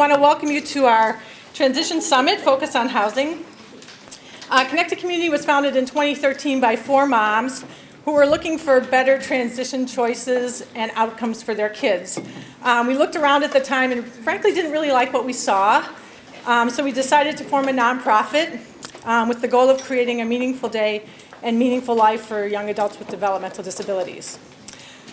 want to welcome you to our Transition Summit focused on housing. Connected Community was founded in 2013 by 4 moms who were looking for better transition choices and outcomes for their kids. We looked around at the time and frankly didn't really like what we saw, so we decided to form a nonprofit with the goal of creating a meaningful day and meaningful life for young adults with developmental disabilities.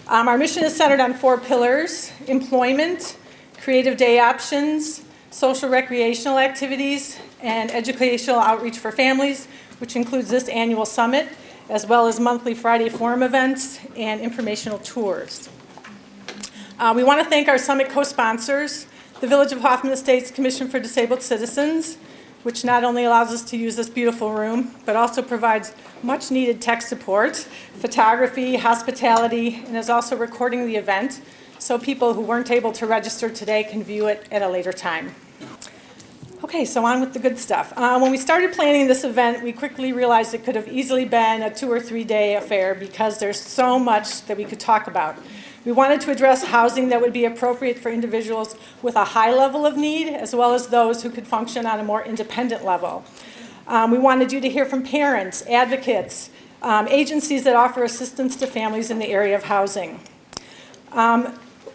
Our mission is centered on 4 pillars: employment, creative day options, social recreational activities, and educational outreach for families, which includes this annual summit, as well as monthly Friday forum events and informational tours. We want to thank our summit co-sponsors, the Village of Hoffman Estates Commission for Disabled Citizens, which not only allows us to use this beautiful room, but also provides much needed tech support, photography, hospitality, and is also recording the event, so people who weren't able to register today can view it at a later time. Okay, so on with the good stuff. When we started planning this event, we quickly realized it could have easily been a 2 or 3 day affair because there's so much that we could talk about. We wanted to address housing that would be appropriate for individuals with a high level of need, as well as those who could function on a more independent level. We wanted you to hear from parents, advocates, agencies that offer assistance to families in the area of housing.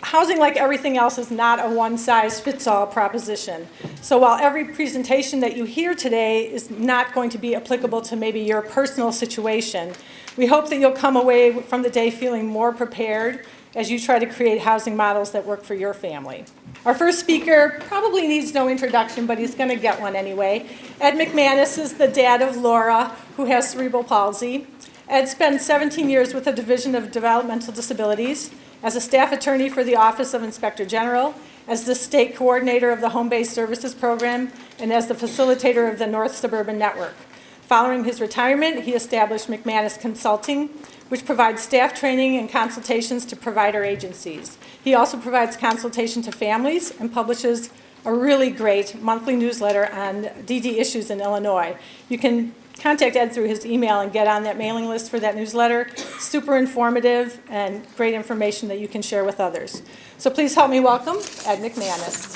Housing, like everything else, is not a one-size-fits-all proposition. So while every presentation that you hear today is not going to be applicable to maybe your personal situation, we hope that you'll come away from the day feeling more prepared as you try to create housing models that work for your family. Our first speaker probably needs no introduction, but he's going to get one anyway. Ed McManus is the dad of Laura, who has cerebral palsy. Ed spent 17 years with the Division of Developmental Disabilities, as a staff attorney for the Office of Inspector General, as the state coordinator of the Home-Based Services Program, and as the facilitator of the North Suburban Network. Following his retirement, he established McManus Consulting, which provides staff training and consultations to provider agencies. He also provides consultation to families and publishes a really great monthly newsletter on DD issues in Illinois. You can contact Ed through his email and get on that mailing list for that newsletter. Super informative and great information that you can share with others. So please help me welcome Ed McManus.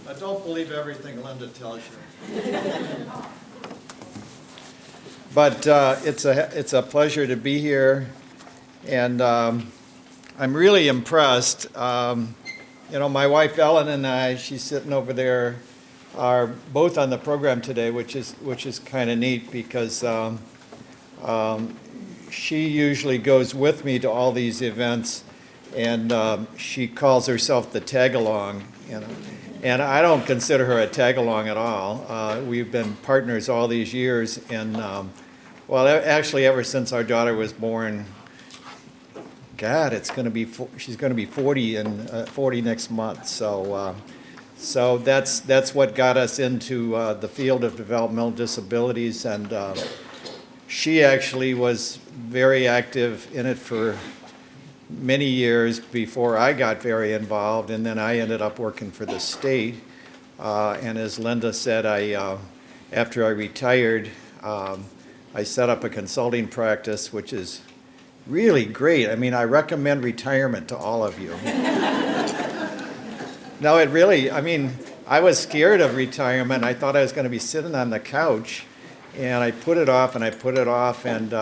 I don't believe everything Linda tells you. But it's a pleasure to be here, and I'm really impressed. My wife Ellen and I, she's sitting over there, are both on the program today, which is kind of neat because she usually goes with me to all these events, and she calls herself the tag-along, and I don't consider her a tag-along at all. We've been partners all these years, and actually ever since our daughter was born. God, she's going to be 40 next month. So that's what got us into the field of developmental disabilities, and she actually was very active in it for many years before I got very involved, and then I ended up working for the state. And as Linda said, after I retired, I set up a consulting practice, which is really great. I mean, I recommend retirement to all of you. No, I was scared of retirement. I thought I was going to be sitting on the couch, and I put it off, and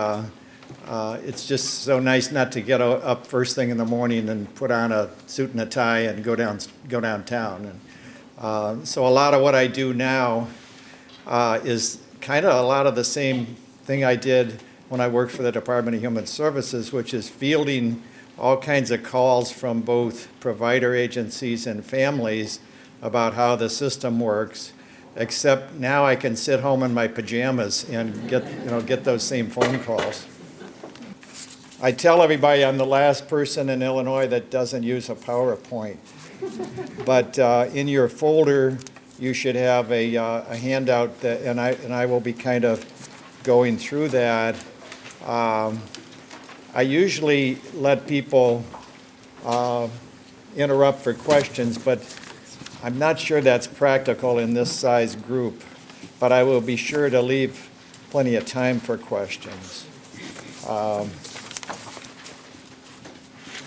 it's just so nice not to get up first thing in the morning and put on a suit and a tie and go downtown. And so a lot of what I do now is kind of a lot of the same thing I did when I worked for the Department of Human Services, which is fielding all kinds of calls from both provider agencies and families about how the system works, except now I can sit home in my pajamas and get those same phone calls. I tell everybody I'm the last person in Illinois that doesn't use a PowerPoint, but in your folder you should have a handout and I will be kind of going through that. I usually let people interrupt for questions, but I'm not sure that's practical in this size group, but I will be sure to leave plenty of time for questions.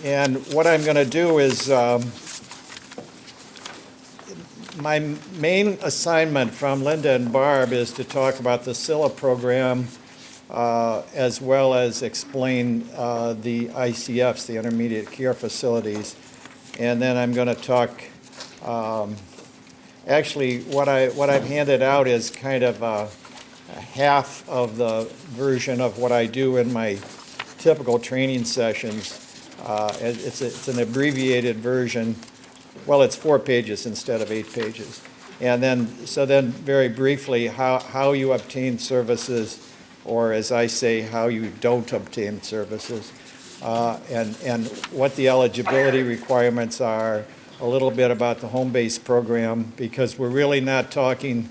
And what I'm going to do is, my main assignment from Linda and Barb is to talk about the SCILA program, as well as explain the ICFs, the intermediate care facilities. And then I'm going to talk, actually, what I've handed out is kind of a half of the version of what I do in my typical training sessions. It's an abbreviated version. Well, it's 4 pages instead of 8 pages. And then, very briefly, how you obtain services, or as I say, how you don't obtain services, and what the eligibility requirements are, a little bit about the home-based program, because we're really not talking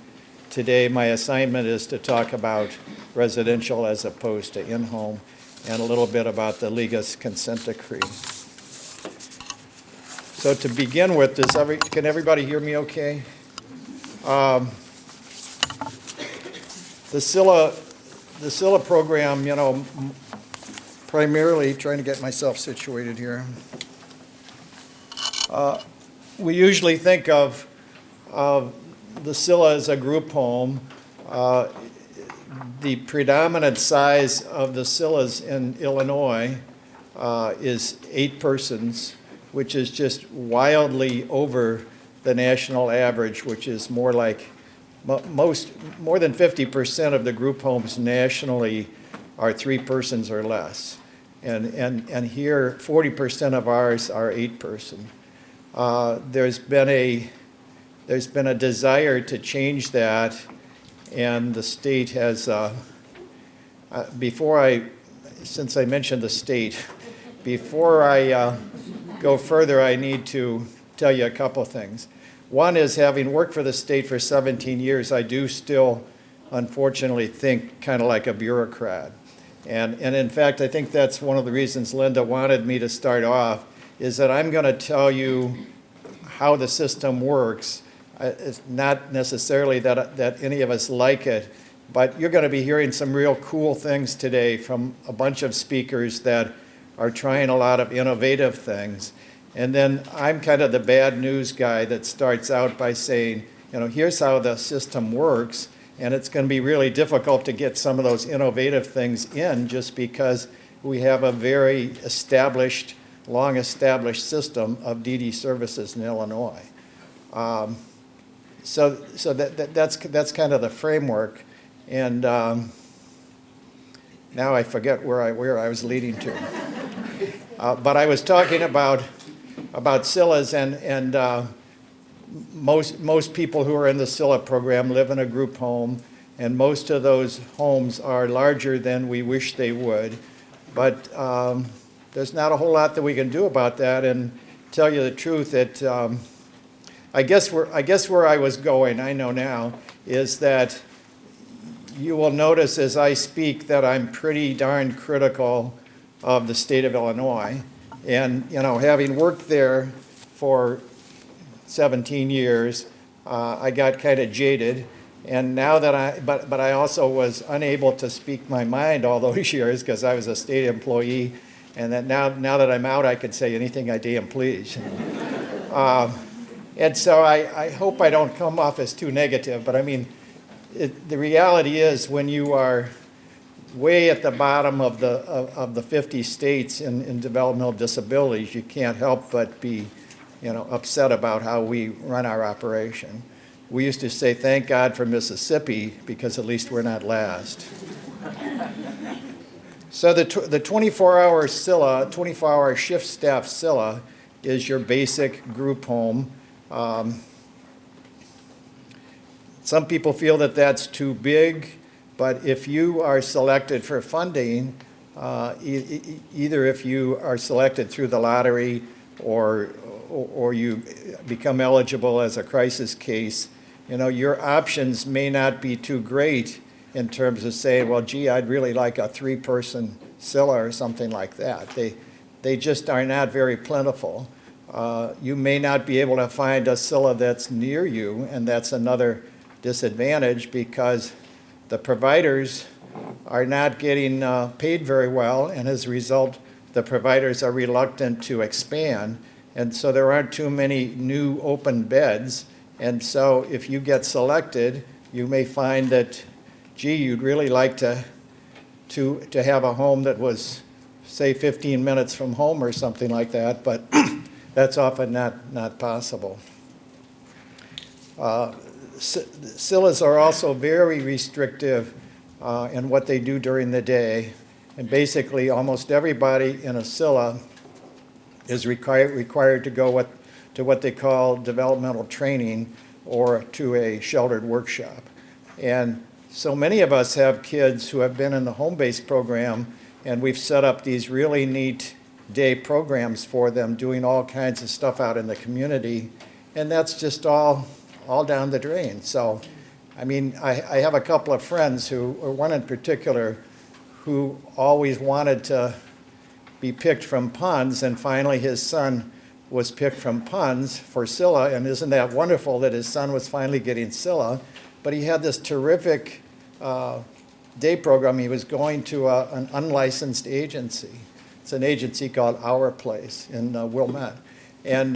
today. My assignment is to talk about residential as opposed to in-home, and a little bit about the Liga's consent decree. So to begin with, can everybody hear me okay? The SCILA program, primarily, trying to get myself situated here. We usually think of the SCILA as a group home. The predominant size of the SCILAs in Illinois is 8 persons, which is just wildly over the national average, which is more like more than 50% of the group homes nationally are 3 persons or less. And here, 40% of ours are 8 person. There's been a desire to change that, and the state has, since I mentioned the state, before I go further, I need to tell you a couple things. One is, having worked for the state for 17 years, I do still, unfortunately, think kind of like a bureaucrat. And in fact, I think that's one of the reasons Linda wanted me to start off, is that I'm going to tell you how the system works. It's not necessarily that any of us like it, but you're going to be hearing some real cool things today from a bunch of speakers that are trying a lot of innovative things. And then I'm kind of the bad news guy that starts out by saying, here's how the system works, and it's going to be really difficult to get some of those innovative things in, just because we have a very established, long-established system of DD services in Illinois. So that's kind of the framework. And now I forget where I was leading to. But I was talking about SCILAs, and most people who are in the SCILA program live in a group home, and most of those homes are larger than we wish they would. But there's not a whole lot that we can do about that. And tell you the truth, I guess where I was going, I know now, is that you will notice as I speak that I'm pretty darn critical of the state of Illinois. And, having worked there for 17 years, I got kind of jaded. And now that but I also was unable to speak my mind all those years because I was a state employee. And that now that I'm out, I could say anything I damn please. And so I hope I don't come off as too negative, but I mean, the reality is, when you are way at the bottom of the 50 states in developmental disabilities, you can't help but be, upset about how we run our operation. We used to say, thank God for Mississippi, because at least we're not last. So the 24-hour SCILA, 24-hour shift staff SCILA, is your basic group home. Some people feel that that's too big, but if you are selected for funding, either if you are selected through the lottery or you become eligible as a crisis case, your options may not be too great in terms of saying, well, gee, I'd really like a 3-person SCILA or something like that. They just are not very plentiful. You may not be able to find a SCILA that's near you, and that's another disadvantage, because the providers are not getting paid very well, and as a result, the providers are reluctant to expand, and so there aren't too many new open beds. And so if you get selected, you may find that, gee, you'd really like to have a home that was, say, 15 minutes from home or something like that, but that's often not possible. SILAs are also very restrictive in what they do during the day. And basically, almost everybody in a SILA is required to go to what they call developmental training or to a sheltered workshop. And so many of us have kids who have been in the home-based program, and we've set up these really neat day programs for them, doing all kinds of stuff out in the community, and that's just all down the drain. So, I mean, I have a couple of friends or one in particular, who always wanted to be picked from Ponds, and finally his son was picked from Ponds for SILA, and isn't that wonderful that his son was finally getting SILA? But he had this terrific day program. He was going to an unlicensed agency. It's an agency called Our Place in Wilmette. And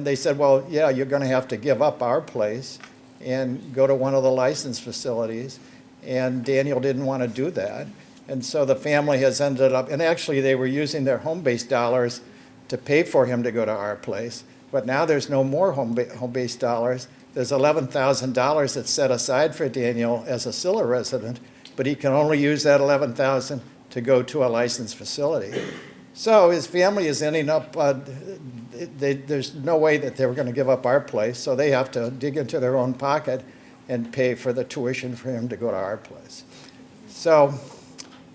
they said, well, yeah, you're going to have to give up Our Place and go to one of the licensed facilities. And Daniel didn't want to do that. And so the family has ended up, and actually they were using their home-based dollars to pay for him to go to Our Place. But now there's no more home-based dollars. There's $11,000 that's set aside for Daniel as a SILA resident, but he can only use that $11,000 to go to a licensed facility. So his family is ending up, there's no way that they were going to give up Our Place, so they have to dig into their own pocket and pay for the tuition for him to go to Our Place. So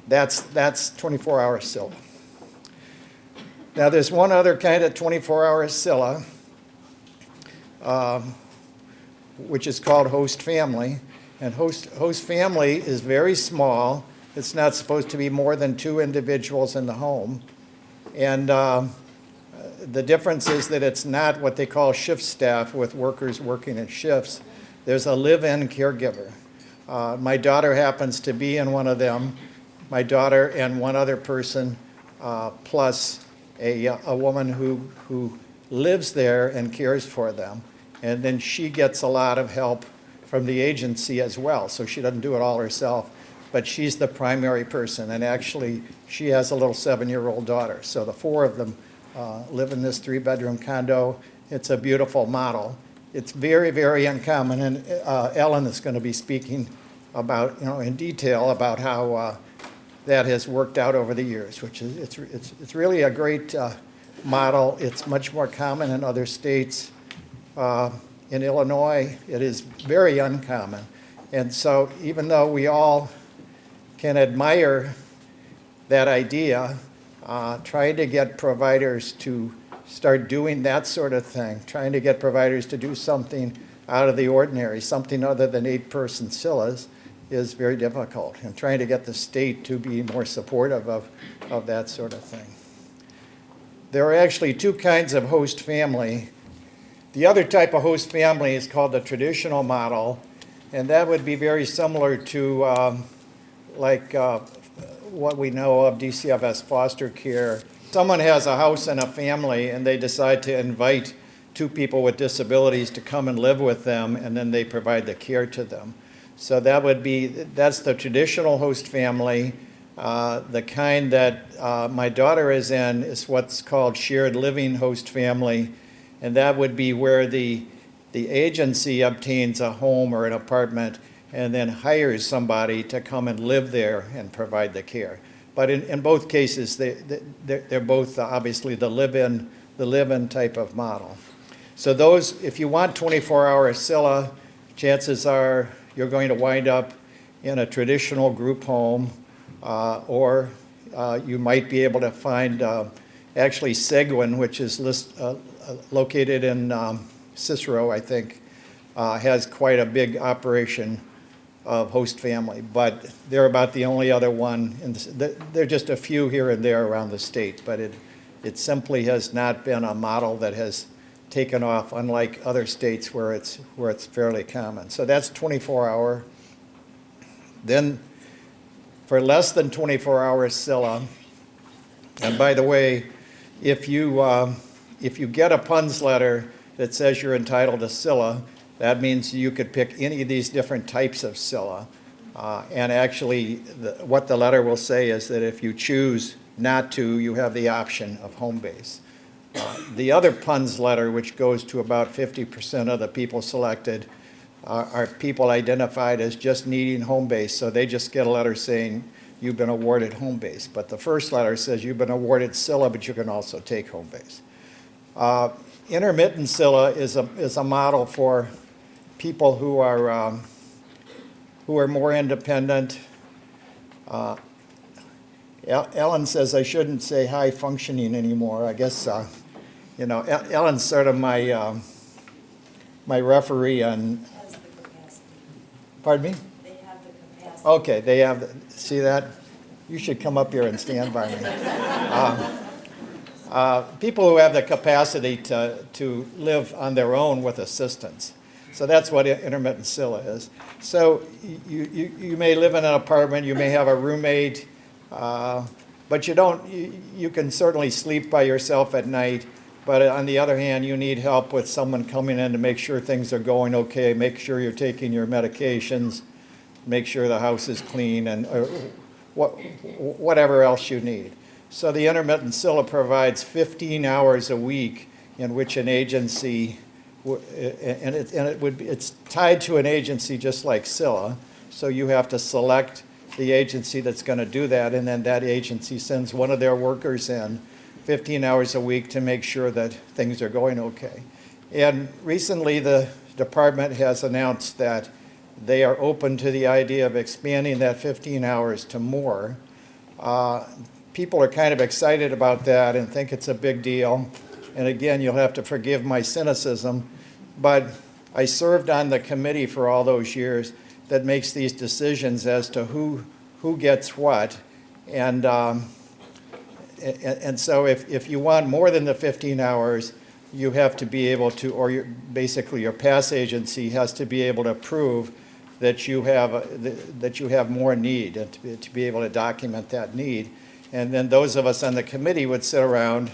that's 24-hour SILA. Now there's one other kind of 24-hour SILA, which is called host family. And host family is very small. It's not supposed to be more than 2 individuals in the home. And the difference is that it's not what they call shift staff with workers working in shifts. There's a live-in caregiver. My daughter happens to be in one of them. My daughter and one other person, plus a woman who lives there and cares for them. And then she gets a lot of help from the agency as well, so she doesn't do it all herself. But she's the primary person, and actually she has a little 7-year-old daughter. So the 4 of them live in this 3-bedroom condo. It's a beautiful model. It's very, very uncommon, and Ellen is going to be speaking about, in detail about how that has worked out over the years, which is it's really a great model. It's much more common in other states. In Illinois, it is very uncommon. And so even though we all can admire that idea, trying to get providers to start doing that sort of thing, trying to get providers to do something out of the ordinary, something other than 8-person SILAs, is very difficult. And trying to get the state to be more supportive of that sort of thing. There are actually 2 kinds of host family. The other type of host family is called the traditional model, and that would be very similar to what we know of DCFS foster care. Someone has a house and a family, and they decide to invite 2 people with disabilities to come and live with them, and then they provide the care to them. So that's the traditional host family. The kind that my daughter is in is what's called shared living host family, and that would be where the agency obtains a home or an apartment and then hires somebody to come and live there and provide the care. But in both cases, they're both obviously the live-in type of model. So those, if you want 24-hour SILA, chances are you're going to wind up in a traditional group home, or you might be able to find actually Seguin, which is located in Cicero, I think, has quite a big operation of host family, but they're about the only other one. There are just a few here and there around the state, but it simply has not been a model that has taken off, unlike other states where it's fairly common. So that's 24-hour. Then for less than 24 hours Scylla, and by the way, if you get a PUNS letter that says you're entitled to Scylla, that means you could pick any of these different types of Scylla. And actually, what the letter will say is that if you choose not to, you have the option of home base. The other PUNS letter, which goes to about 50% of the people selected, are people identified as just needing home base. So they just get a letter saying you've been awarded home base. But the first letter says you've been awarded Scylla, but you can also take home base. Intermittent Scylla is a model for people who are more independent. Ellen says I shouldn't say high functioning anymore. I guess Ellen's sort of my my referee on. Has the capacity. Pardon me? They have the capacity. Okay, they have. See that? You should come up here and stand by me. People who have the capacity to live on their own with assistance. So that's what intermittent Scylla is. So you may live in an apartment, you may have a roommate, but you can certainly sleep by yourself at night. But on the other hand, you need help with someone coming in to make sure things are going okay, make sure you're taking your medications, make sure the house is clean, and whatever else you need. So the intermittent Scylla provides 15 hours a week in which an agency, it's tied to an agency just like Scylla, so you have to select the agency that's going to do that, and then that agency sends one of their workers in 15 hours a week to make sure that things are going okay. And recently the department has announced that they are open to the idea of expanding that 15 hours to more. People are kind of excited about that and think it's a big deal. And again, you'll have to forgive my cynicism, but I served on the committee for all those years that makes these decisions as to who gets what. And so if you want more than the 15 hours, you have to be able to, or basically your pass agency has to be able to prove that you have more need, and to be able to document that need. And then those of us on the committee would sit around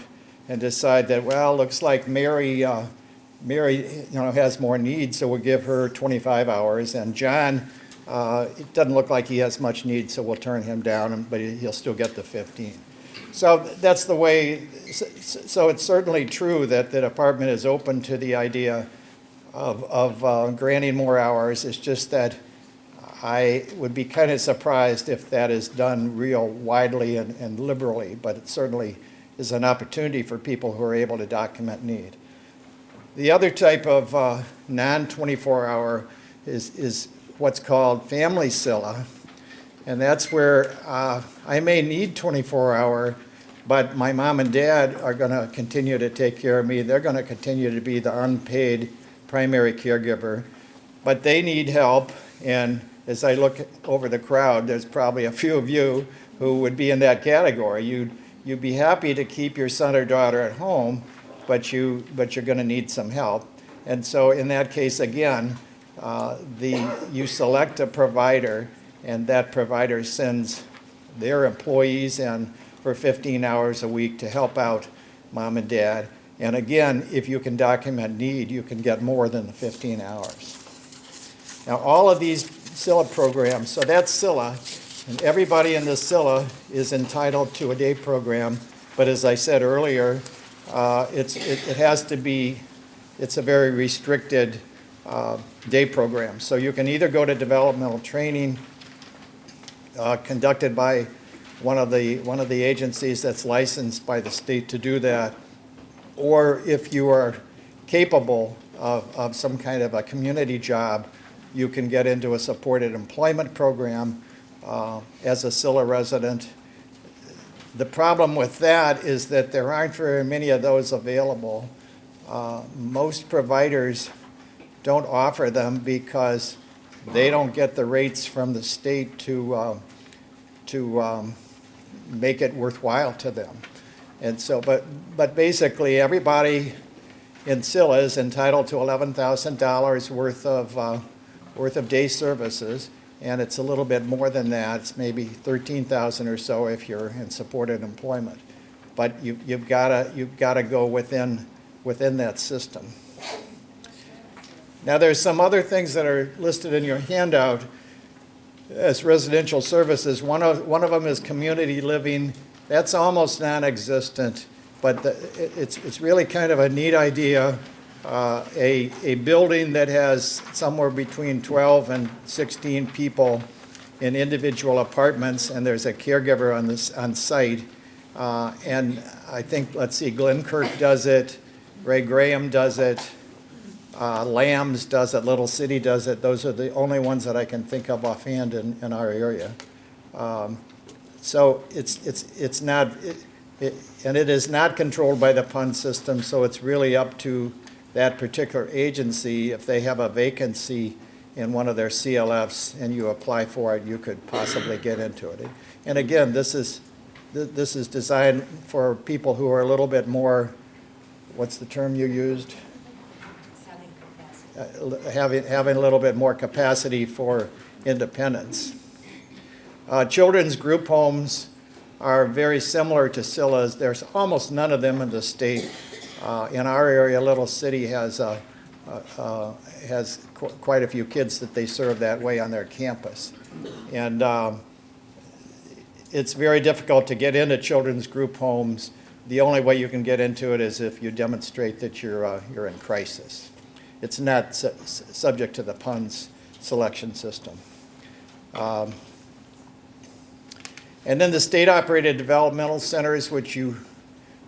and decide that, well, looks like Mary has more needs, so we'll give her 25 hours. And John, it doesn't look like he has much need, so we'll turn him down, but he'll still get the 15. So that's the way. So it's certainly true that the department is open to the idea of granting more hours. It's just that I would be kind of surprised if that is done real widely and liberally, but it certainly is an opportunity for people who are able to document need. The other type of non-24 hour is what's called family Scylla, and that's where I may need 24 hour, but my mom and dad are going to continue to take care of me. They're going to continue to be the unpaid primary caregiver, but they need help. And as I look over the crowd, there's probably a few of you who would be in that category. You'd be happy to keep your son or daughter at home, but you're going to need some help. And so in that case, again, you select a provider, and that provider sends their employees in for 15 hours a week to help out mom and dad. And again, if you can document need, you can get more than the 15 hours. Now, all of these Scylla programs, so that's Scylla, and everybody in this Scylla is entitled to a day program, but as I said earlier, it has to be, it's a very restricted day program. So you can either go to developmental training conducted by one of the agencies that's licensed by the state to do that, or if you are capable of some kind of a community job, you can get into a supported employment program as a Scylla resident. The problem with that is that there aren't very many of those available. Most providers don't offer them because they don't get the rates from the state to make it worthwhile to them. And so, but basically everybody in Scylla is entitled to $11,000 worth of day services, and it's a little bit more than that. It's maybe 13,000 or so if you're in supported employment. But you've got to go within that system. Now, there's some other things that are listed in your handout as residential services. One of them is community living. That's almost non-existent, but it's really kind of a neat idea. A building that has somewhere between 12 and 16 people in individual apartments, and there's a caregiver on site. And I think, let's see, Glenkirk does it, Ray Graham does it, Lambs does it, Little City does it. Those are the only ones that I can think of offhand in our area. So it's not, and it is not controlled by the PUN system, so it's really up to that particular agency. If they have a vacancy in one of their CLFs and you apply for it, you could possibly get into it. And again, this is designed for people who are a little bit more, what's the term you used? Having a little bit more capacity for independence. Children's group homes are very similar to SILA's. There's almost none of them in the state. In our area, Little City has quite a few kids that they serve that way on their campus. And it's very difficult to get into children's group homes. The only way you can get into it is if you demonstrate that you're in crisis. It's not subject to the PUN's selection system. And then the state-operated developmental centers, which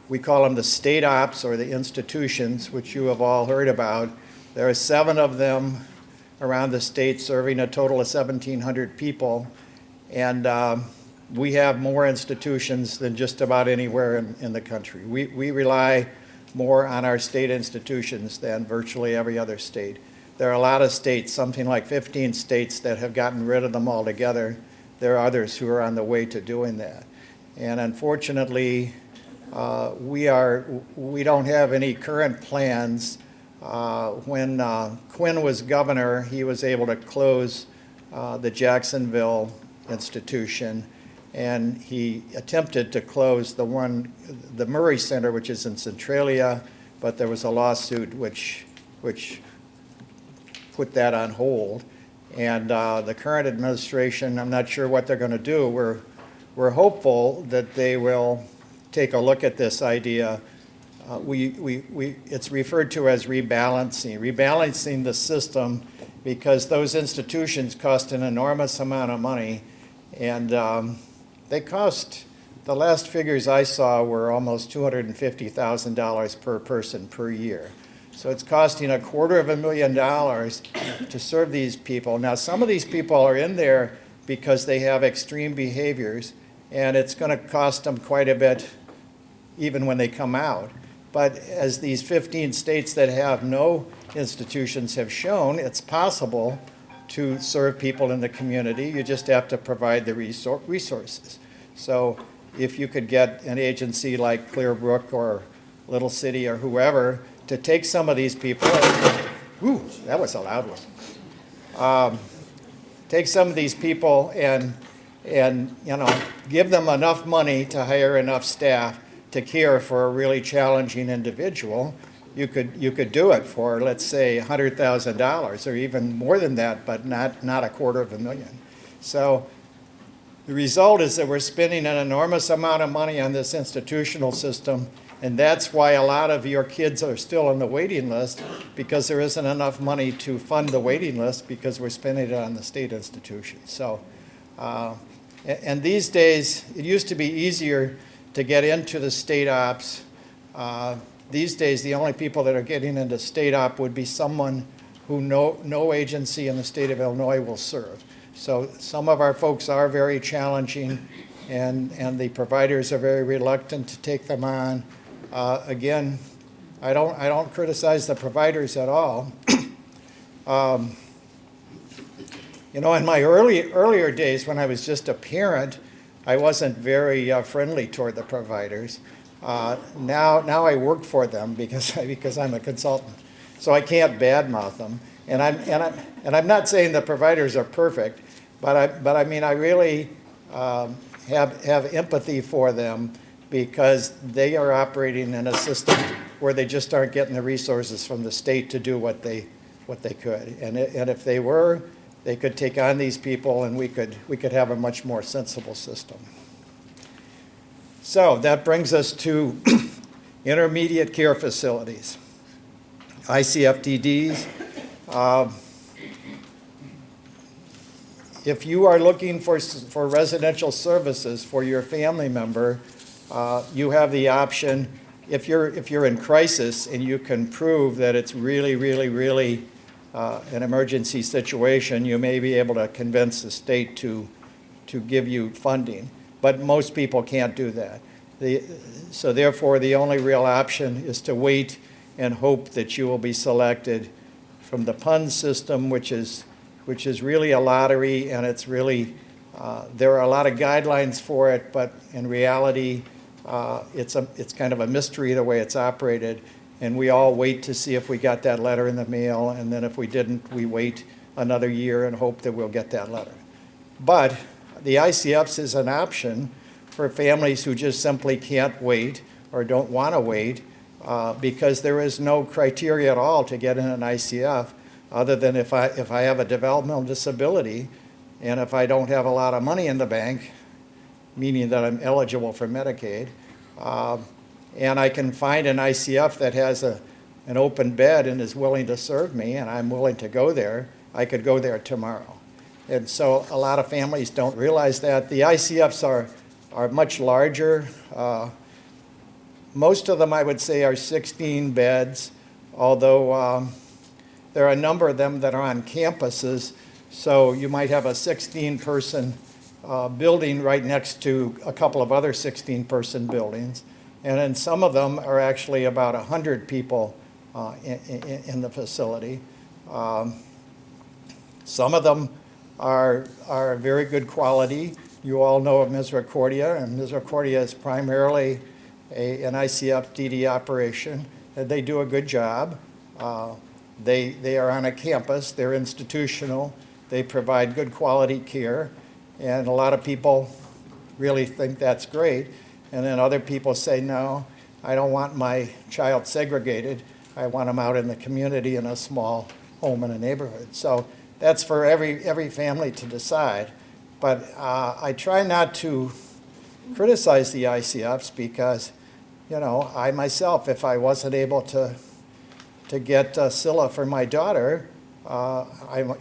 we call them the state ops or the institutions, which you have all heard about. There are 7 of them around the state serving a total of 1,700 people. And we have more institutions than just about anywhere in the country. We rely more on our state institutions than virtually every other state. There are a lot of states, something like 15 states, that have gotten rid of them altogether. There are others who are on the way to doing that. And unfortunately, we don't have any current plans. When Quinn was governor, he was able to close the Jacksonville institution, and he attempted to close the Murray Center, which is in Centralia, but there was a lawsuit which put that on hold. And the current administration, I'm not sure what they're going to do. We're hopeful that they will take a look at this idea. It's referred to as rebalancing the system, because those institutions cost an enormous amount of money, and they cost, the last figures I saw were almost $250,000 per person per year. So it's costing $250,000 to serve these people. Now, some of these people are in there because they have extreme behaviors, and it's going to cost them quite a bit even when they come out. But as these 15 states that have no institutions have shown, it's possible to serve people in the community. You just have to provide the resources. So if you could get an agency like Clearbrook or Little City or whoever to take some of these people, ooh, that was a loud one. Take some of these people and give them enough money to hire enough staff to care for a really challenging individual. You could do it for, let's say, $100,000 or even more than that, but not $250,000. So the result is that we're spending an enormous amount of money on this institutional system, and that's why a lot of your kids are still on the waiting list, because there isn't enough money to fund the waiting list because we're spending it on the state institutions. So, and these days, it used to be easier to get into the state ops. These days, the only people that are getting into state op would be someone who no agency in the state of Illinois will serve. So some of our folks are very challenging, and the providers are very reluctant to take them on. Again, I don't criticize the providers at all. In my earlier days when I was just a parent, I wasn't very friendly toward the providers. Now I work for them because I'm a consultant, so I can't badmouth them. And I'm not saying the providers are perfect, But I mean, I really have empathy for them because they are operating in a system where they just aren't getting the resources from the state to do what they could. And if they were, they could take on these people and we could have a much more sensible system. So that brings us to intermediate care facilities, ICFDDs. If you are looking for residential services for your family member, you have the option, if you're in crisis and you can prove that it's really, really, really an emergency situation, you may be able to convince the state to give you funding. But most people can't do that. So therefore, the only real option is to wait and hope that you will be selected from the PUN system, which is really a lottery, and it's really, there are a lot of guidelines for it, but in reality, it's kind of a mystery the way it's operated, and we all wait to see if we got that letter in the mail, and then if we didn't, we wait another year and hope that we'll get that letter. But the ICFs is an option for families who just simply can't wait or don't want to wait because there is no criteria at all to get in an ICF other than if I have a developmental disability and if I don't have a lot of money in the bank, meaning that I'm eligible for Medicaid, and I can find an ICF that has an open bed and is willing to serve me and I'm willing to go there, I could go there tomorrow. And so a lot of families don't realize that. The ICFs are much larger. Most of them, I would say, are 16 beds, although there are a number of them that are on campuses. So you might have a 16-person building right next to a couple of other 16-person buildings. And then some of them are actually about 100 people in the facility. Some of them are very good quality. You all know of Misericordia, and Misericordia is primarily an ICF-DD operation. And they do a good job. They are on a campus. They're institutional. They provide good quality care. And a lot of people really think that's great. And then other people say, no, I don't want my child segregated. I want them out in the community in a small home in a neighborhood. So that's for every family to decide. But I try not to criticize the ICFs because, you know, I myself, if I wasn't able to get Scylla for my daughter,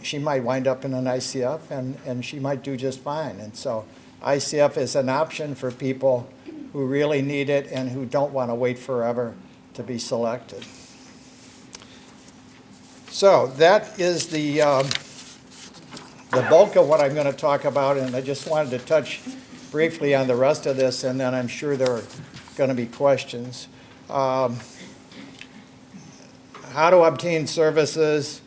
she might wind up in an ICF and she might do just fine. And so ICF is an option for people who really need it and who don't want to wait forever to be selected. So that is the bulk of what I'm going to talk about, and I just wanted to touch briefly on the rest of this, and then I'm sure there are going to be questions. How to obtain services.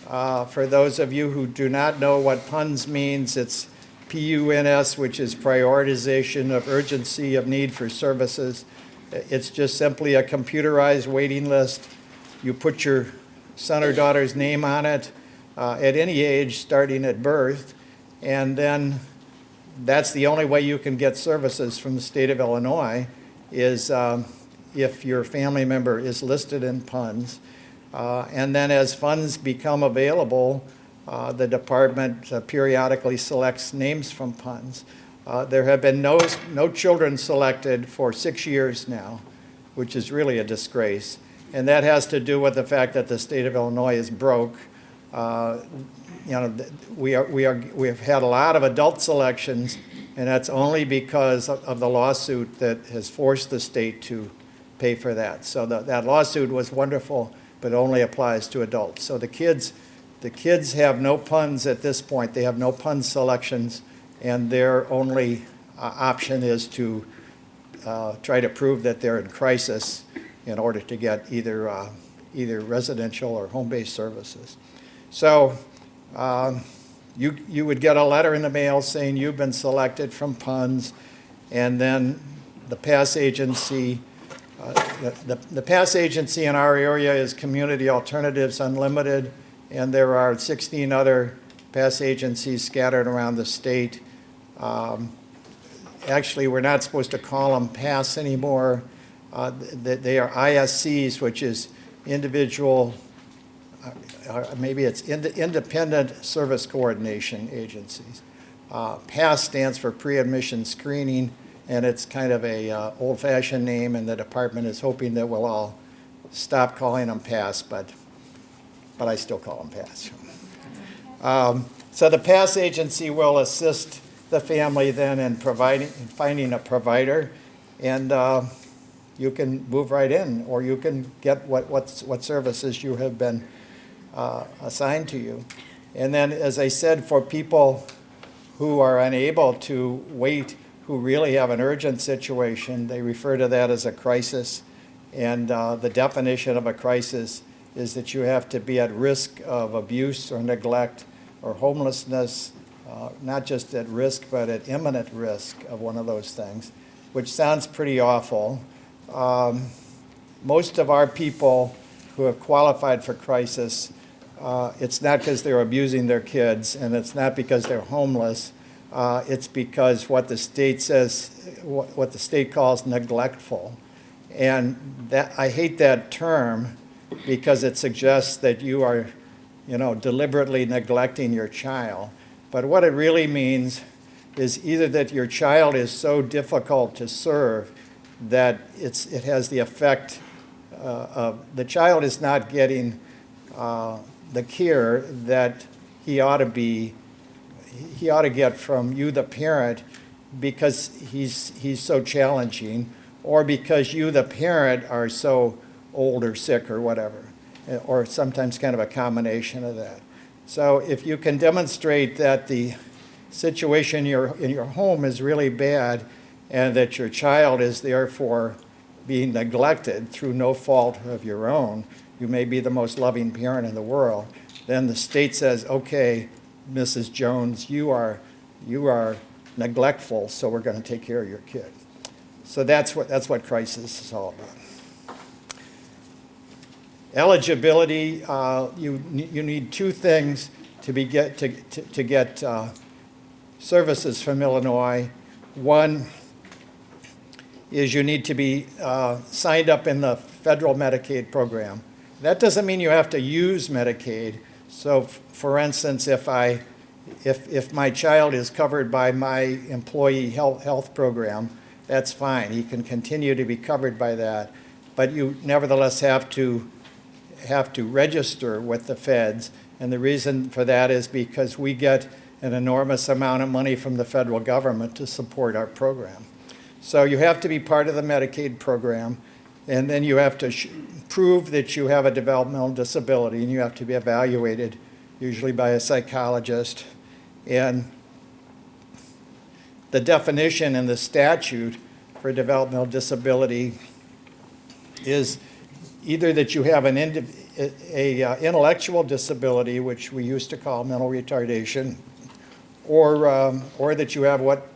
For those of you who do not know what PUNS means, it's PUNS, which is prioritization of urgency of need for services. It's just simply a computerized waiting list. You put your son or daughter's name on it at any age starting at birth, and then that's the only way you can get services from the state of Illinois is if your family member is listed in PUNS. And then as funds become available, the department periodically selects names from PUNS. There have been no children selected for 6 years now, which is really a disgrace. And that has to do with the fact that the state of Illinois is broke. You know, we have had a lot of adult selections, and that's only because of the lawsuit that has forced the state to pay for that. So that lawsuit was wonderful, but only applies to adults. So the kids have no PUNS at this point. They have no PUNS selections, and their only option is to try to prove that they're in crisis in order to get either residential or home-based services. So you would get a letter in the mail saying you've been selected from PUNS, and then the PASS agency. The PASS agency in our area is Community Alternatives Unlimited, and there are 16 other PASS agencies scattered around the state. Actually, we're not supposed to call them PASS anymore. They are ISCs, which is individual, maybe it's independent service coordination agencies. PASS stands for pre-admission screening, and it's kind of a old-fashioned name, and the department is hoping that we'll all stop calling them PASS, but I still call them PASS. So the PASS agency will assist the family then in finding a provider, and you can move right in, or you can get what services you have been assigned to you. And then, as I said, for people who are unable to wait, who really have an urgent situation, they refer to that as a crisis. And the definition of a crisis is that you have to be at risk of abuse or neglect or homelessness, not just at risk, but at imminent risk of one of those things, which sounds pretty awful. Most of our people who have qualified for crisis, it's not because they're abusing their kids, and it's not because they're homeless. It's because what the state says, what the state calls neglectful. And that, I hate that term because it suggests that you are, deliberately neglecting your child. But what it really means is either that your child is so difficult to serve that it has the effect of the child is not getting the care that he ought to get from you, the parent, because he's so challenging, or because you, the parent, are so old or sick or whatever, or sometimes kind of a combination of that. So if you can demonstrate that the situation in your home is really bad, and that your child is therefore being neglected through no fault of your own, you may be the most loving parent in the world, then the state says, okay, Mrs. Jones, you are neglectful, so we're going to take care of your kid. So that's what crisis is all about. Eligibility, you need two things to get services from Illinois. One is you need to be signed up in the federal Medicaid program. That doesn't mean you have to use Medicaid. So, for instance, if my child is covered by my employee health program, that's fine. He can continue to be covered by that, but you nevertheless have to register with the feds, and the reason for that is because we get an enormous amount of money from the federal government to support our program. So you have to be part of the Medicaid program, and then you have to prove that you have a developmental disability, and you have to be evaluated, usually by a psychologist. And the definition in the statute for developmental disability is either that you have an intellectual disability, which we used to call mental retardation, or that you have what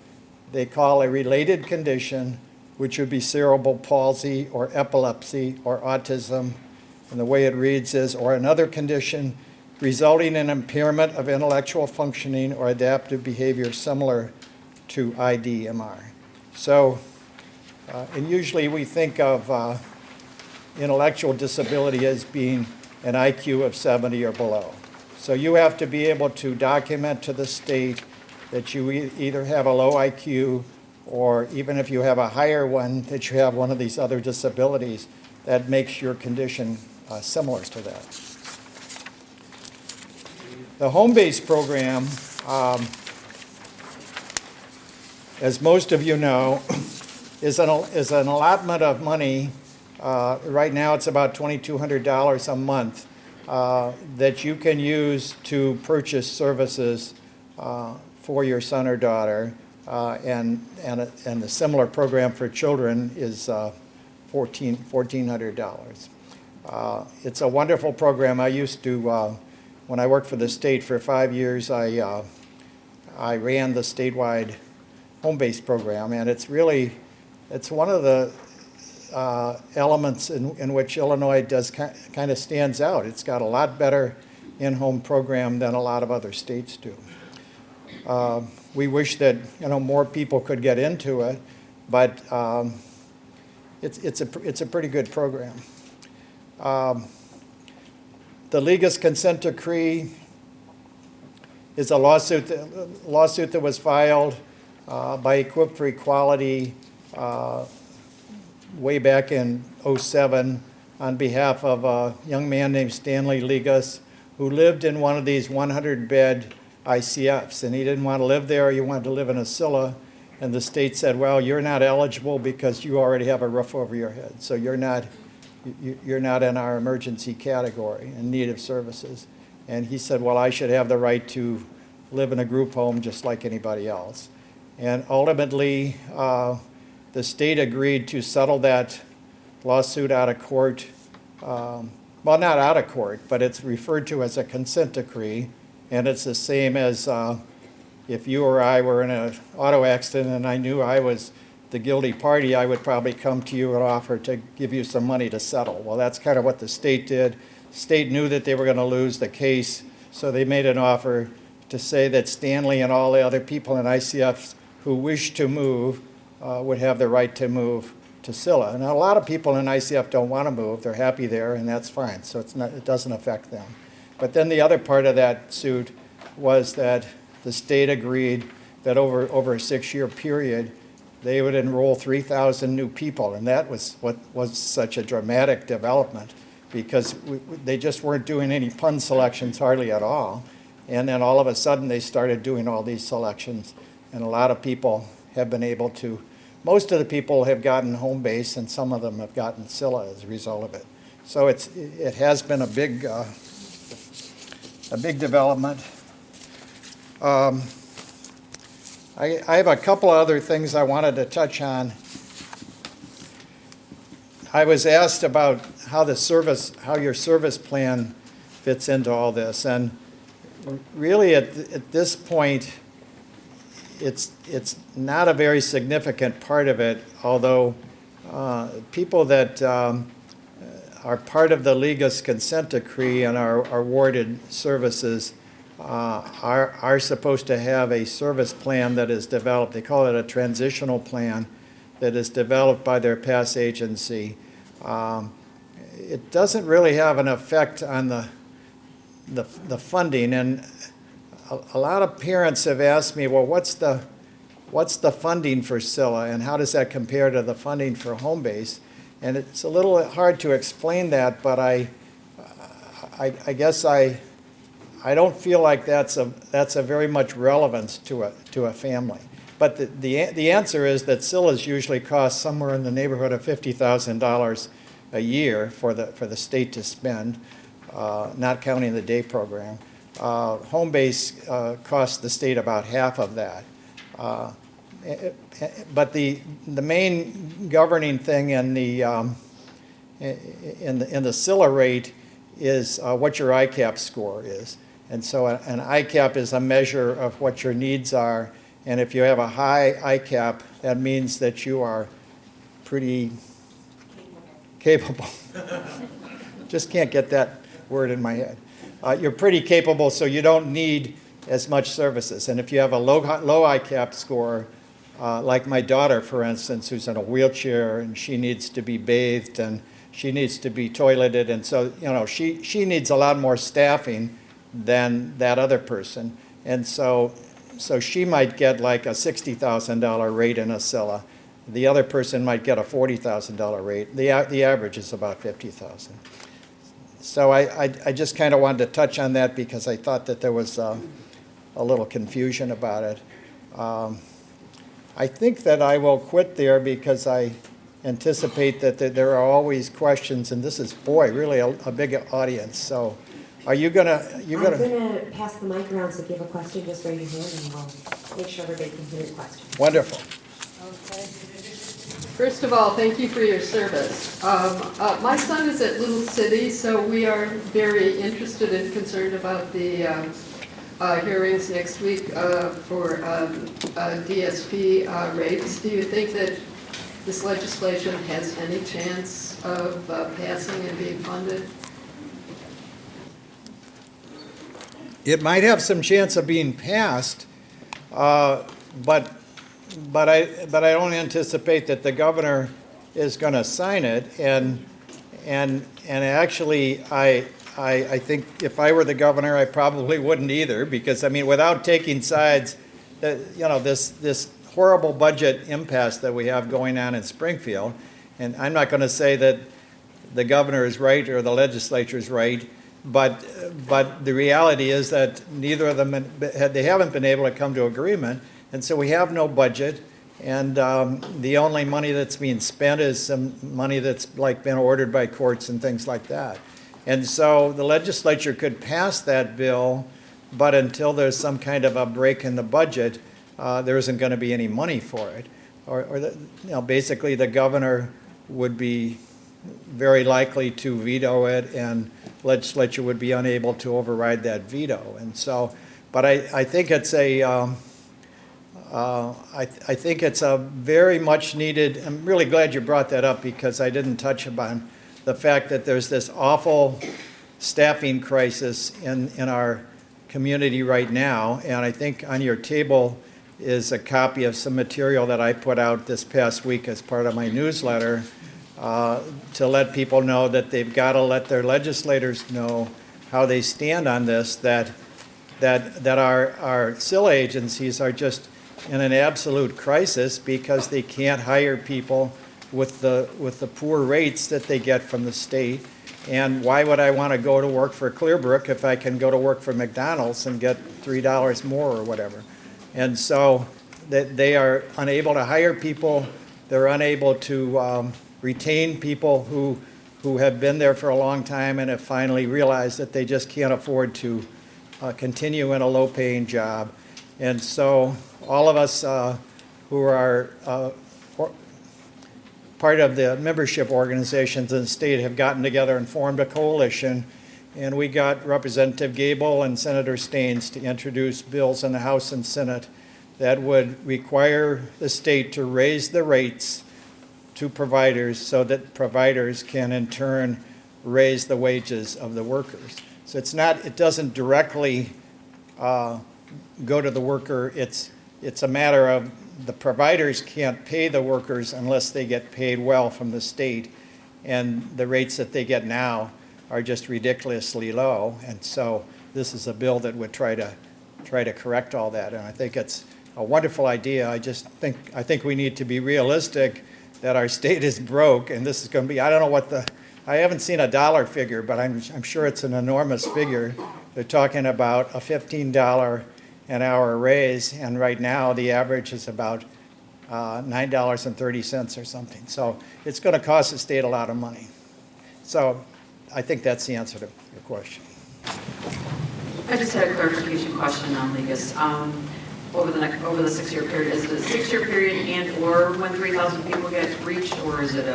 they call a related condition, which would be cerebral palsy or epilepsy or autism. And the way it reads is, or another condition resulting in impairment of intellectual functioning or adaptive behavior similar to IDMR. So, and usually we think of intellectual disability as being an IQ of 70 or below. So you have to be able to document to the state that you either have a low IQ, or even if you have a higher one, that you have one of these other disabilities that makes your condition similar to that. The home-based program, as most of you know, is an allotment of money. Right now it's about $2,200 a month that you can use to purchase services for your son or daughter, and the similar program for children is $1,400. It's a wonderful program. I used to, when I worked for the state for 5 years, I ran the statewide home-based program, and it's one of the elements in which Illinois kind of stands out. It's got a lot better in-home program than a lot of other states do. We wish that more people could get into it, but it's a pretty good program. The Lega's consent decree is a lawsuit that was filed by Equip for Equality way back in '07 on behalf of a young man named Stanley Legas, who lived in one of these 100-bed ICFs, and he didn't want to live there. He wanted to live in a Scylla, and the state said, well, you're not eligible because you already have a roof over your head, so you're not in our emergency category in need of services. And he said, well, I should have the right to live in a group home just like anybody else. And ultimately, the state agreed to settle that lawsuit out of court. Well, not out of court, but it's referred to as a consent decree. And it's the same as if you or I were in an auto accident and I knew I was the guilty party, I would probably come to you and offer to give you some money to settle. Well, that's kind of what the state did. State knew that they were going to lose the case, so they made an offer to say that Stanley and all the other people in ICFs who wished to move would have the right to move to Scylla. And a lot of people in ICF don't want to move. They're happy there, and that's fine. So it doesn't affect them. But then the other part of that suit was that the state agreed that over a 6-year period, they would enroll 3,000 new people. And that was what was such a dramatic development, because they just weren't doing any pun selections hardly at all. And then all of a sudden, they started doing all these selections. And a lot of people have been able to, most of the people have gotten home base, and some of them have gotten Scylla as a result of it. So it has been a big development. I have a couple other things I wanted to touch on. I was asked about how your service plan fits into all this, and really at this point, it's not a very significant part of it, although people that are part of the Lega's consent decree and are awarded services are supposed to have a service plan that is developed. They call it a transitional plan that is developed by their PASS agency. It doesn't really have an effect on the funding, and a lot of parents have asked me, well, what's the funding for Scylla, and how does that compare to the funding for home base? And it's a little hard to explain that, but I guess I don't feel like that's a very much relevance to a family. But the answer is that Scylla's usually cost somewhere in the neighborhood of $50,000 a year for the state to spend, not counting the day program. Home base costs the state about half of that. But the main governing thing in the Scylla rate is what your ICAP score is. And so an ICAP is a measure of what your needs are. And if you have a high ICAP, that means that you are pretty capable. Just can't get that word in my head. You're pretty capable, so you don't need as much services. And if you have a low ICAP score, like my daughter, for instance, who's in a wheelchair and she needs to be bathed and she needs to be toileted, and so she needs a lot more staffing than that other person. And so she might get like a $60,000 rate in a Scylla. The other person might get a $40,000 rate. The average is about $50,000. So I just kind of wanted to touch on that because I thought that there was a little confusion about it. I think that I will quit there because I anticipate that there are always questions, and this is, really a big audience. So are you going to... I'm going to pass the mic around, so if you have a question, just raise your hand and we'll make sure everybody can hear your question. Wonderful. Okay. First of all, thank you for your service. My son is at Little City, so we are very interested and concerned about the hearings next week for DSP rates. Do you think that this legislation has any chance of passing and being funded? it might have some chance of being passed, but I don't anticipate that the governor is going to sign it. And actually, I think if I were the governor, I probably wouldn't either, because I mean, without taking sides, this horrible budget impasse that we have going on in Springfield, and I'm not going to say that the governor is right or the legislature is right, but the reality is that neither of them, they haven't been able to come to agreement, and so we have no budget, and the only money that's being spent is some money that's like been ordered by courts and things like that. And so the legislature could pass that bill, but until there's some kind of a break in the budget, there isn't going to be any money for it. Basically the governor would be very likely to veto it, and legislature would be unable to override that veto. And so, but I think it's I think it's a very much needed. I'm really glad you brought that up, because I didn't touch upon the fact that there's this awful staffing crisis in our community right now. And I think on your table is a copy of some material that I put out this past week as part of my newsletter, to let people know that they've got to let their legislators know how they stand on this, that our SILA agencies are just in an absolute crisis because they can't hire people with the poor rates that they get from the state. And why would I want to go to work for Clearbrook if I can go to work for McDonald's and get $3 more or whatever? And so that they are unable to hire people, they're unable to retain people who have been there for a long time and have finally realized that they just can't afford to continue in a low-paying job. And so all of us who are part of the membership organizations in the state have gotten together and formed a coalition, and we got Representative Gable and Senator Staines to introduce bills in the House and Senate that would require the state to raise the rates to providers so that providers can in turn raise the wages of the workers. So it doesn't directly go to the worker. It's a matter of the providers can't pay the workers unless they get paid well from the state, and the rates that they get now are just ridiculously low. And so this is a bill that would try to correct all that. And I think it's a wonderful idea. I think we need to be realistic that our state is broke, and this is going to be, I don't know I haven't seen a dollar figure, but I'm sure it's an enormous figure. They're talking about a $15 an hour raise, and right now the average is about $9.30 or something. So it's going to cost the state a lot of money. So I think that's the answer to your question. I just had a clarification question on Legas. Over the 6-year period, is it a 6-year period and/or when 3,000 people get reached, or is it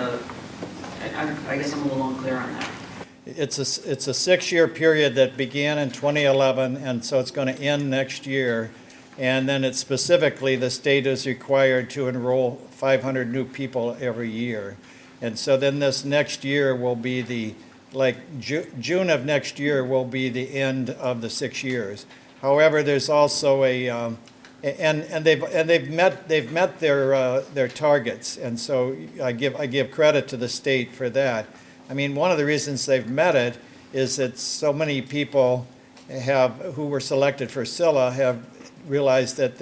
I guess I'm a little unclear on that. It's a 6-year period that began in 2011, and so it's going to end next year. And then it's specifically, the state is required to enroll 500 new people every year. And so then this next year will be June of next year will be the end of the 6 years. However, there's also and they've met their targets, and so I give credit to the state for that. I mean, one of the reasons they've met it is that so many people who were selected for SILA have realized that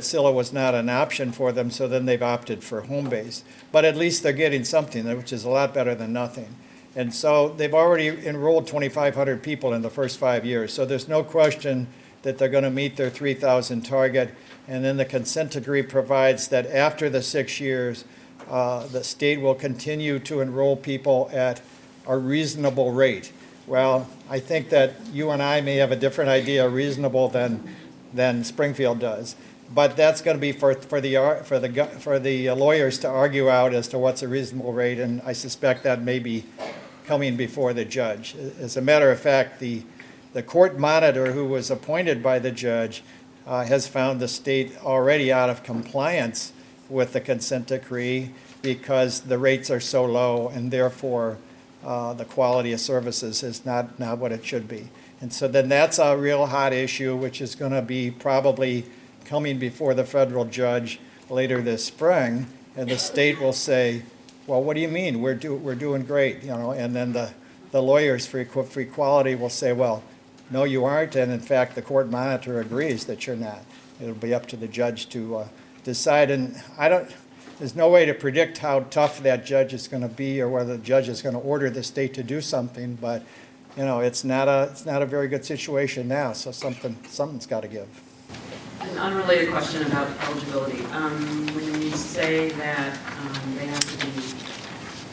SILA was not an option for them, so then they've opted for home-based. But at least they're getting something, which is a lot better than nothing. And so they've already enrolled 2,500 people in the first 5 years, so there's no question that they're going to meet their 3,000 target. And then the consent decree provides that after the 6 years, the state will continue to enroll people at a reasonable rate. Well, I think that you and I may have a different idea of reasonable than Springfield does, but that's going to be for the lawyers to argue out as to what's a reasonable rate, and I suspect that may be coming before the judge. As a matter of fact, the court monitor who was appointed by the judge has found the state already out of compliance with the consent decree because the rates are so low, and therefore the quality of services is not what it should be. And so then that's a real hot issue, which is going to be probably coming before the federal judge later this spring. And the state will say, well, what do you mean? We're doing great, you know? And then the lawyers for equality will say, well, no, you aren't. And in fact, the court monitor agrees that you're not. It'll be up to the judge to decide. And there's no way to predict how tough that judge is going to be or whether the judge is going to order the state to do something. But, you know, it's not a very good situation now. So something's got to give. An unrelated question about eligibility. When you say that they have to be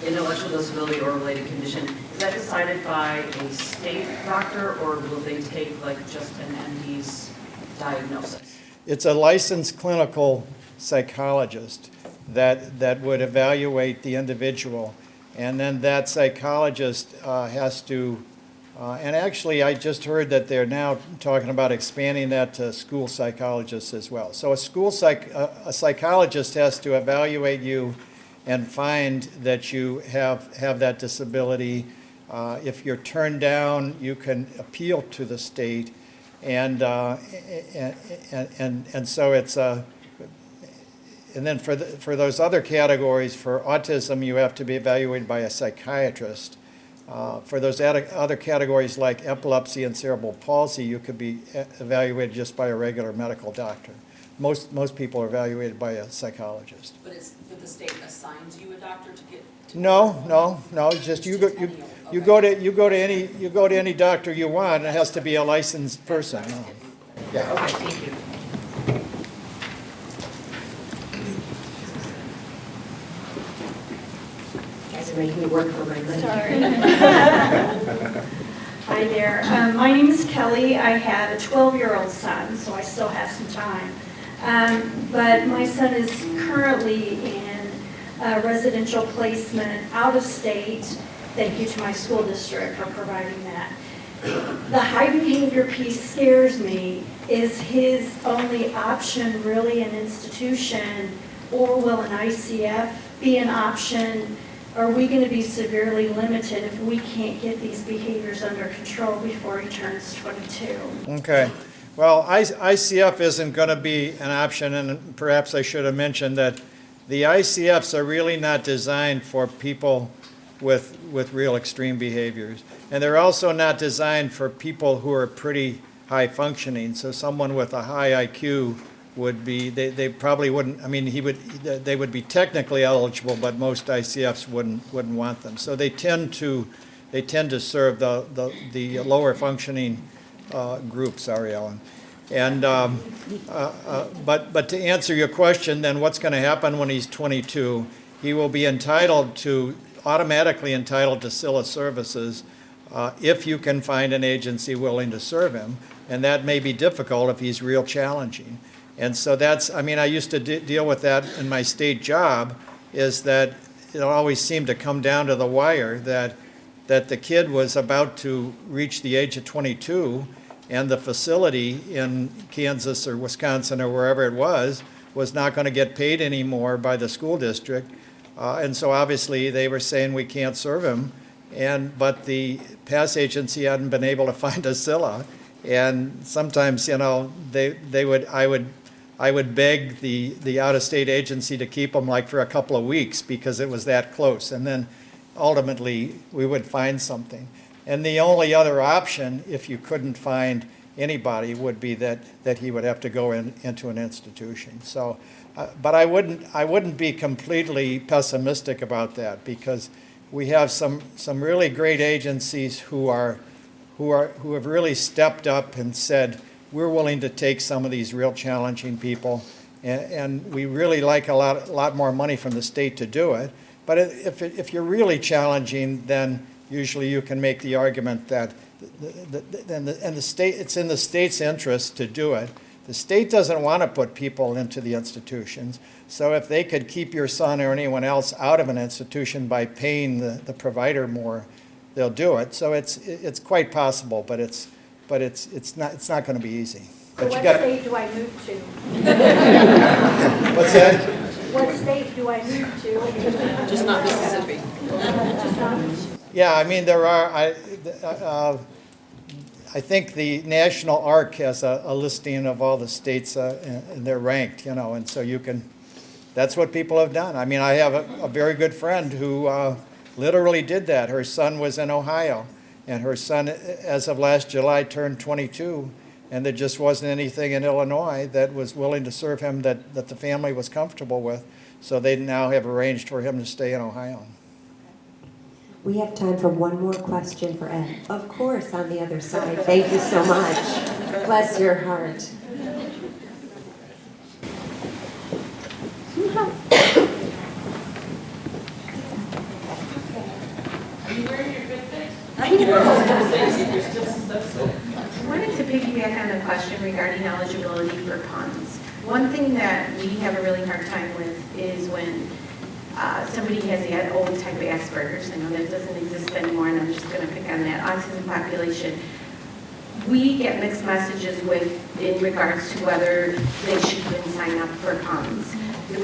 intellectual disability or related condition, is that decided by a state doctor, or will they take like just an MD's diagnosis? It's a licensed clinical psychologist that would evaluate the individual, and then that psychologist has to. And actually, I just heard that they're now talking about expanding that to school psychologists as well. So a psychologist has to evaluate you and find that you have that disability. If you're turned down, you can appeal to the state, and so it's and then for those other categories, for autism, you have to be evaluated by a psychiatrist. For those other categories like epilepsy and cerebral palsy, you could be evaluated just by a regular medical doctor. Most people are evaluated by a psychologist. But the state assigns you a doctor to get? No. Just you go to any doctor you want. It has to be a licensed person. Yeah. Okay, thank you. Guys are making me work for my money. Sorry. Hi there. My name is Kelly. I have a 12-year-old son, so I still have some time. But my son is currently in residential placement out of state. Thank you to my school district for providing that. The high behavior piece scares me. Is his only option really an institution, or will an ICF be an option? Are we going to be severely limited if we can't get these behaviors under control before he turns 22? Okay. Well, ICF isn't going to be an option, and perhaps I should have mentioned that the ICFs are really not designed for people with real extreme behaviors. And they're also not designed for people who are pretty high functioning. So someone with a high IQ would be, they probably wouldn't, I mean, they would be technically eligible, but most ICFs wouldn't want them. So they tend to serve the lower functioning group. Sorry, Ellen. And but to answer your question, then what's going to happen when he's 22? He will be automatically entitled to SILA services if you can find an agency willing to serve him, and that may be difficult if he's real challenging. And so I used to deal with that in my state job, is that it always seemed to come down to the wire that the kid was about to reach the age of 22, and the facility in Kansas or Wisconsin or wherever it was not going to get paid anymore by the school district. And so obviously they were saying we can't serve him, but the PASS agency hadn't been able to find a SILA. And sometimes, I would beg the out-of-state agency to keep them like for a couple of weeks because it was that close. And then ultimately we would find something. And the only other option, if you couldn't find anybody, would be that he would have to go into an institution. So, but I wouldn't be completely pessimistic about that, because we have some really great agencies who have really stepped up and said, we're willing to take some of these real challenging people, and we really like a lot more money from the state to do it. But if you're really challenging, then usually you can make the argument that it's in the state's interest to do it. The state doesn't want to put people into the institutions, so if they could keep your son or anyone else out of an institution by paying the provider more, they'll do it. So it's quite possible, but it's not going to be easy. So But what you got. state do I move to? What's that? What state do I move to? Just not Mississippi. Just not. Yeah, I mean, there are, I think the National Arc has a listing of all the states, and they're ranked, you know, and so you can, that's what people have done. I mean, I have a very good friend who literally did that. Her son was in Ohio, and her son, as of last July, turned 22, and there just wasn't anything in Illinois that was willing to serve him that the family was comfortable with. So they now have arranged for him to stay in Ohio. We have time for one more question for Ed. Of course, on the other side. Thank you so much. Bless your heart. I wanted to piggyback on the question regarding eligibility for funds. One thing that we have a really hard time with is when somebody has the old type of Asperger's. I know that doesn't exist anymore, and I'm just going to pick on that autism population. We get mixed messages in regards to whether they should even sign up for funds.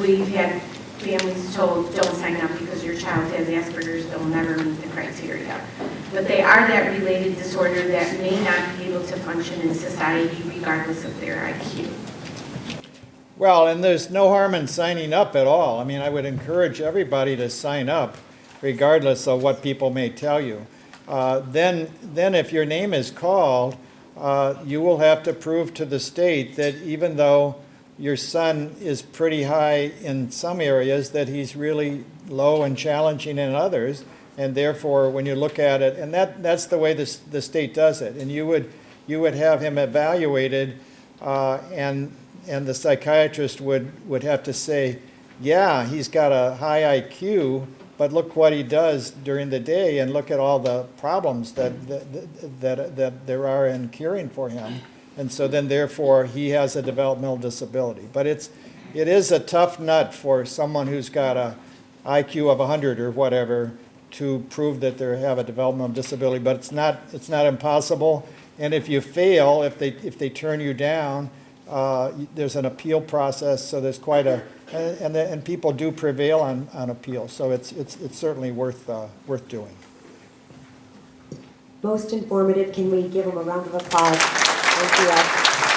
We've had families told, don't sign up because your child has Asperger's, they'll never meet the criteria. But they are that related disorder that may not be able to function in society regardless of their IQ. Well, and there's no harm in signing up at all. I mean, I would encourage everybody to sign up regardless of what people may tell you. Then if your name is called, you will have to prove to the state that even though your son is pretty high in some areas, that he's really low and challenging in others, and therefore when you look at it, and that's the way the state does it, and you would have him evaluated, and the psychiatrist would have to say, yeah, he's got a high IQ, but look what he does during the day, and look at all the problems that there are in caring for him. And so then therefore he has a developmental disability. But it is a tough nut for someone who's got a IQ of 100 or whatever to prove that they have a developmental disability, but it's not impossible. And if you fail, if they turn you down, there's an appeal process, so there's quite and people do prevail on appeal, so it's certainly worth doing. Most informative. Can we give them a round of applause? Thank you, Ed.